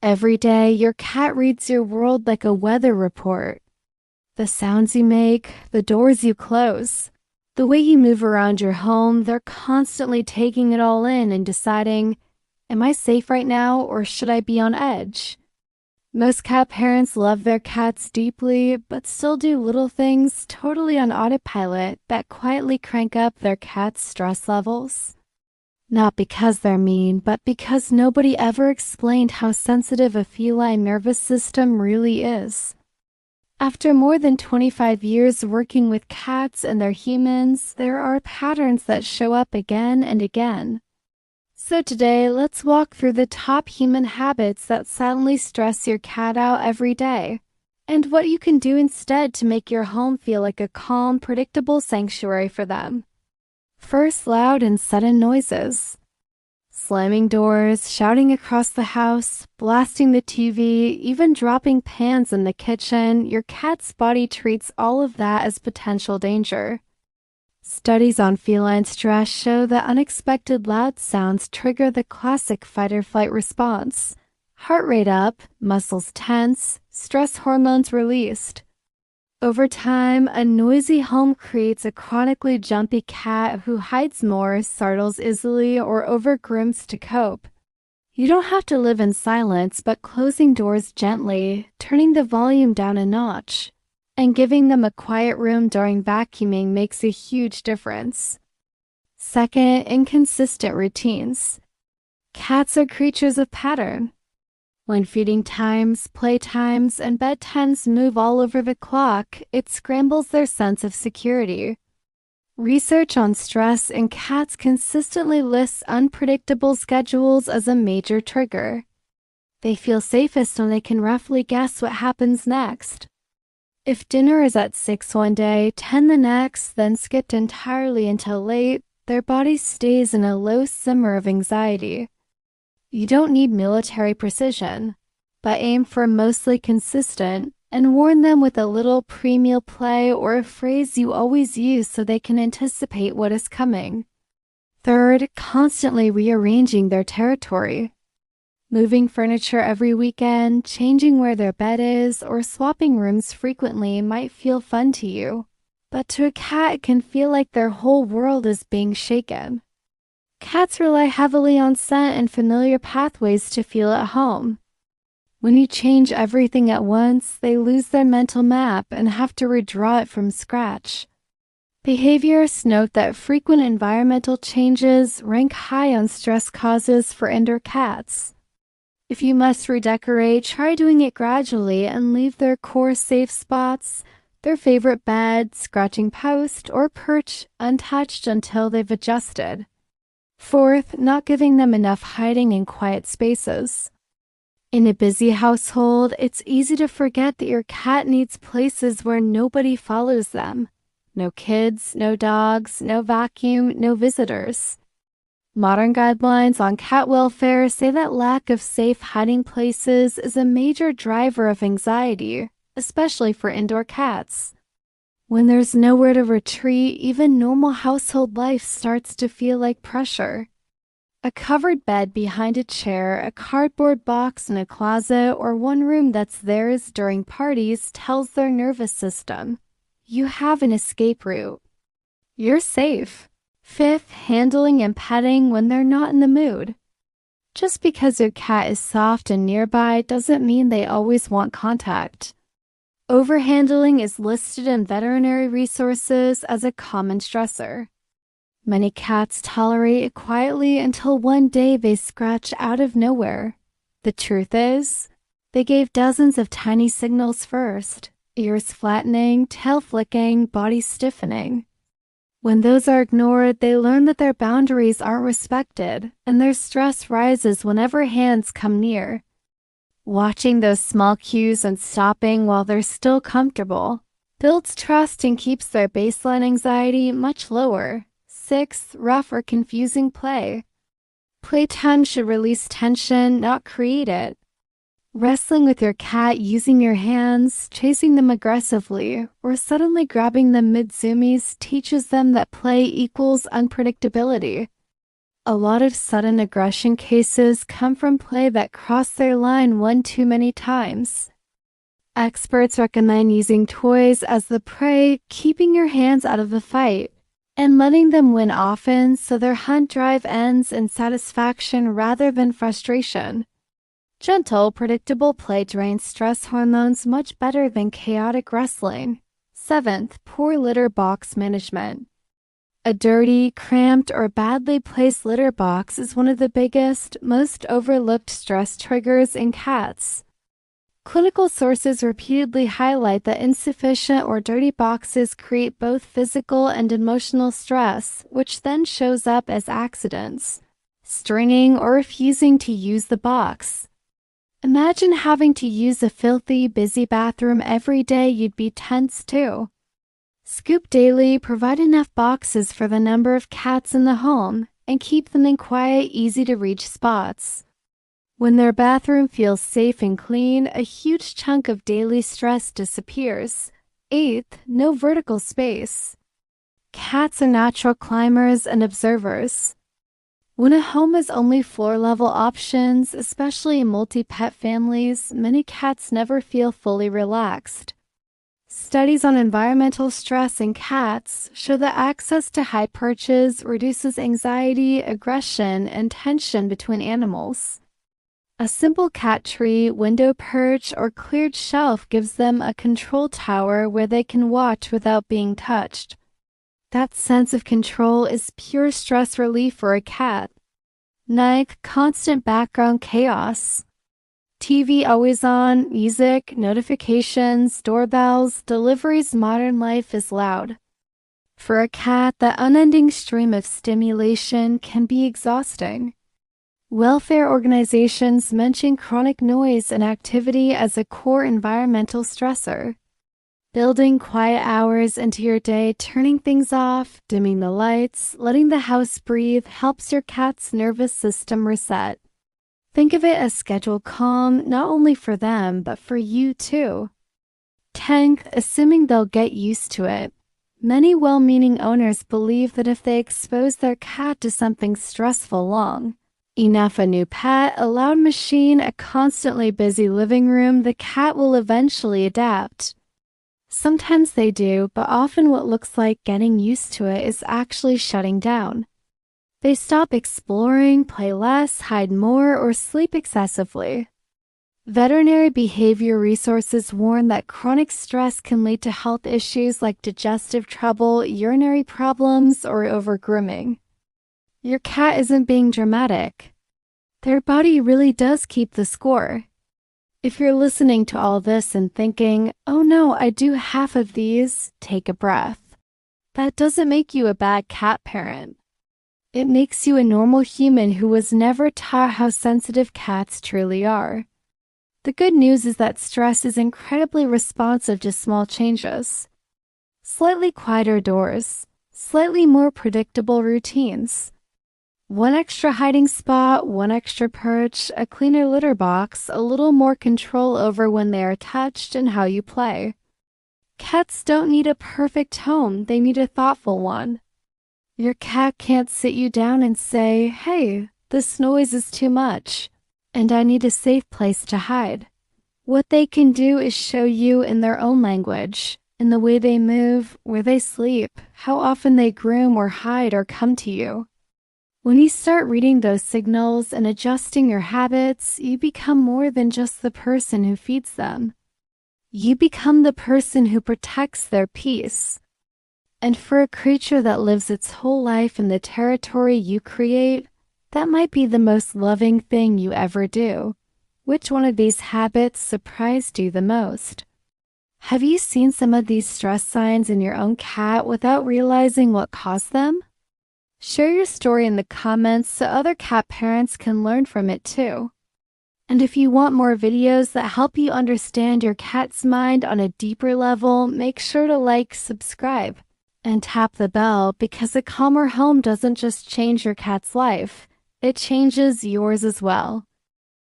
Every day, your cat reads your world like a weather report. The sounds you make, the doors you close, the way you move around your home, they're constantly taking it all in and deciding, am I safe right now or should I be on edge? Most cat parents love their cats deeply, but still do little things totally on autopilot that quietly crank up their cat's stress levels. Not because they're mean, but because nobody ever explained how sensitive a feline nervous system really is. After more than 25 years working with cats and their humans, there are patterns that show up again and again. So today, let's walk through the top human habits that suddenly stress your cat out every day, and what you can do instead to make your home feel like a calm, predictable sanctuary for them. First, loud and sudden noises. Slamming doors, shouting across the house, blasting the TV, even dropping pans in the kitchen, your cat's body treats all of that as potential danger. Studies on feline stress show that unexpected loud sounds trigger the classic fight-or-flight response. Heart rate up, muscles tense, stress hormones released. Over time, a noisy home creates a chronically jumpy cat who hides more, startles easily, or overgrooms to cope. You don't have to live in silence, but closing doors gently, turning the volume down a notch, and giving them a quiet room during vacuuming makes a huge difference. Second, inconsistent routines. Cats are creatures of pattern. When feeding times, play times, and bedtimes move all over the clock, it scrambles their sense of security. Research on stress in cats consistently lists unpredictable schedules as a major trigger. They feel safest when they can roughly guess what happens next. If dinner is at 6 one day, 10 the next, then skipped entirely until late, their body stays in a low simmer of anxiety. You don't need military precision, but aim for mostly consistent and warn them with a little pre-meal play or a phrase you always use so they can anticipate what is coming. Third, constantly rearranging their territory. Moving furniture every weekend, changing where their bed is, or swapping rooms frequently might feel fun to you, but to a cat it can feel like their whole world is being shaken. Cats rely heavily on scent and familiar pathways to feel at home. When you change everything at once, they lose their mental map and have to redraw it from scratch. Behaviorists note that frequent environmental changes rank high on stress causes for indoor cats. If you must redecorate, try doing it gradually and leave their core safe spots, their favorite bed, scratching post, or perch untouched until they've adjusted. Fourth, not giving them enough hiding in quiet spaces. In a busy household, it's easy to forget that your cat needs places where nobody follows them. No kids, no dogs, no vacuum, no visitors. Modern guidelines on cat welfare say that lack of safe hiding places is a major driver of anxiety, especially for indoor cats. When there's nowhere to retreat, even normal household life starts to feel like pressure. A covered bed behind a chair, a cardboard box in a closet, or one room that's theirs during parties tells their nervous system, you have an escape route. You're safe. Fifth, handling and petting when they're not in the mood. Just because your cat is soft and nearby doesn't mean they always want contact. Overhandling is listed in veterinary resources as a common stressor. Many cats tolerate it quietly until one day they scratch out of nowhere. The truth is, they gave dozens of tiny signals first, ears flattening, tail flicking, body stiffening. When those are ignored, they learn that their boundaries aren't respected, and their stress rises whenever hands come near. Watching those small cues and stopping while they're still comfortable builds trust and keeps their baseline anxiety much lower. Sixth, rough or confusing play. Playtime should release tension, not create it. Wrestling with your cat using your hands, chasing them aggressively, or suddenly grabbing them mid-zoomies teaches them that play equals unpredictability. A lot of sudden aggression cases come from play that cross their line one too many times. Experts recommend using toys as the prey, keeping your hands out of the fight, and letting them win often so their hunt drive ends in satisfaction rather than frustration. Gentle, predictable play drains stress hormones much better than chaotic wrestling. 7th, poor litter box management. A dirty, cramped, or badly placed litter box is one of the biggest, most overlooked stress triggers in cats. Clinical sources repeatedly highlight that insufficient or dirty boxes create both physical and emotional stress, which then shows up as accidents, stringing, or refusing to use the box. Imagine having to use a filthy, busy bathroom every day. You'd be tense too. Scoop daily, provide enough boxes for the number of cats in the home, and keep them in quiet, easy-to-reach spots. When their bathroom feels safe and clean, a huge chunk of daily stress disappears. 8th, no vertical space. Cats are natural climbers and observers. When a home has only floor-level options, especially in multi-pet families, many cats never feel fully relaxed. Studies on environmental stress in cats show that access to high perches reduces anxiety, aggression, and tension between animals. A simple cat tree, window perch, or cleared shelf gives them a control tower where they can watch without being touched. That sense of control is pure stress relief for a cat. 9th, constant background chaos. TV always on, music, notifications, doorbells, deliveries. Modern life is loud. For a cat, that unending stream of stimulation can be exhausting. Welfare organizations mention chronic noise and activity as a core environmental stressor. Building quiet hours into your day, turning things off, dimming the lights, letting the house breathe helps your cat's nervous system reset. Think of it as scheduled calm, not only for them, but for you too. 10th, assuming they'll get used to it. Many well-meaning owners believe that if they expose their cat to something stressful long enough, a new pet, a loud machine, a constantly busy living room, the cat will eventually adapt. Sometimes they do, but often what looks like getting used to it is actually shutting down. They stop exploring, play less, hide more, or sleep excessively. Veterinary behavior resources warn that chronic stress can lead to health issues like digestive trouble, urinary problems, or overgrooming. Your cat isn't being dramatic. Their body really does keep the score. If you're listening to all this and thinking, oh no, I do half of these, take a breath. That doesn't make you a bad cat parent. It makes you a normal human who was never taught how sensitive cats truly are. The good news is that stress is incredibly responsive to small changes. Slightly quieter doors, slightly more predictable routines. One extra hiding spot, one extra perch, a cleaner litter box, a little more control over when they are touched and how you play. Cats don't need a perfect home, they need a thoughtful one. Your cat can't sit you down and say, hey, this noise is too much, and I need a safe place to hide. What they can do is show you in their own language, in the way they move, where they sleep, how often they groom or hide or come to you. When you start reading those signals and adjusting your habits, you become more than just the person who feeds them. You become the person who protects their peace. And for a creature that lives its whole life in the territory you create, that might be the most loving thing you ever do. Which one of these habits surprised you the most? Have you seen some of these stress signs in your own cat without realizing what caused them? Share your story in the comments so other cat parents can learn from it too. And if you want more videos that help you understand your cat's mind on a deeper level, make sure to like, subscribe, and tap the bell, because a calmer home doesn't just change your cat's life, it changes yours as well.